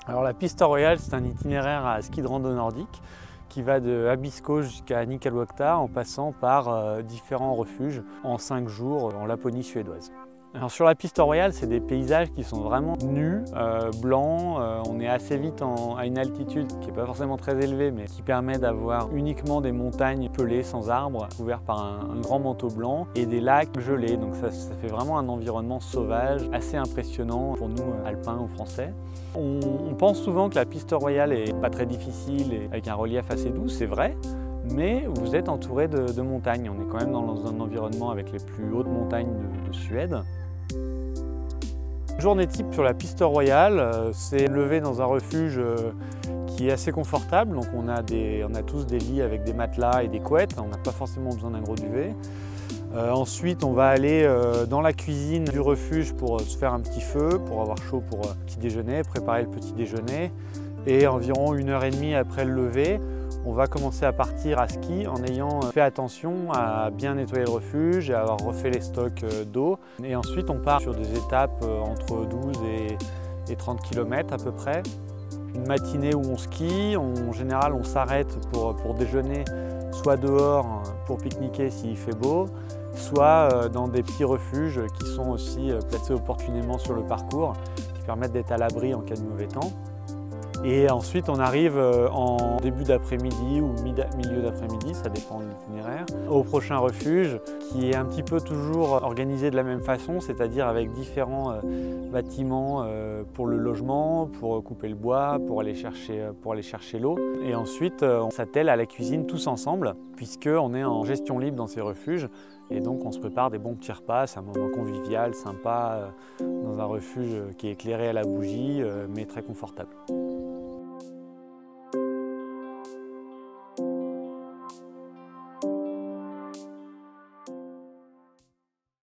Alors la piste royale, c'est un itinéraire à ski de rando nordique qui va de Abisko jusqu'à Nikkaluokta en passant par différents refuges en 5 jours en Laponie suédoise. Alors sur la piste royale, c'est des paysages qui sont vraiment nus, blancs. On est assez vite à une altitude qui n'est pas forcément très élevée, mais qui permet d'avoir uniquement des montagnes pelées sans arbres, couvertes par un grand manteau blanc et des lacs gelés. Donc ça fait vraiment un environnement sauvage, assez impressionnant pour nous, alpins ou français. On pense souvent que la piste royale est pas très difficile et avec un relief assez doux, c'est vrai. Mais vous êtes entouré de montagnes. On est quand même dans un environnement avec les plus hautes montagnes de Suède. Une journée type sur la piste royale, c'est lever dans un refuge qui est assez confortable. Donc on a tous des lits avec des matelas et des couettes. On n'a pas forcément besoin d'un gros duvet. Ensuite, on va aller dans la cuisine du refuge pour se faire un petit feu, pour avoir chaud pour le petit déjeuner, préparer le petit déjeuner. Et environ 1h30 après le lever, on va commencer à partir à ski en ayant fait attention à bien nettoyer le refuge et à avoir refait les stocks d'eau. Et ensuite, on part sur des étapes entre 12 et 30 km à peu près. Une matinée où on skie, en général, on s'arrête pour déjeuner, soit dehors pour pique-niquer s'il fait beau, soit dans des petits refuges qui sont aussi placés opportunément sur le parcours, qui permettent d'être à l'abri en cas de mauvais temps. Et ensuite, on arrive en début d'après-midi ou milieu d'après-midi, ça dépend de l'itinéraire, au prochain refuge qui est un petit peu toujours organisé de la même façon, c'est-à-dire avec différents bâtiments pour le logement, pour couper le bois, pour aller chercher l'eau. Et ensuite, on s'attelle à la cuisine tous ensemble, puisqu'on est en gestion libre dans ces refuges. Et donc on se prépare des bons petits repas, c'est un moment convivial, sympa, dans un refuge qui est éclairé à la bougie, mais très confortable.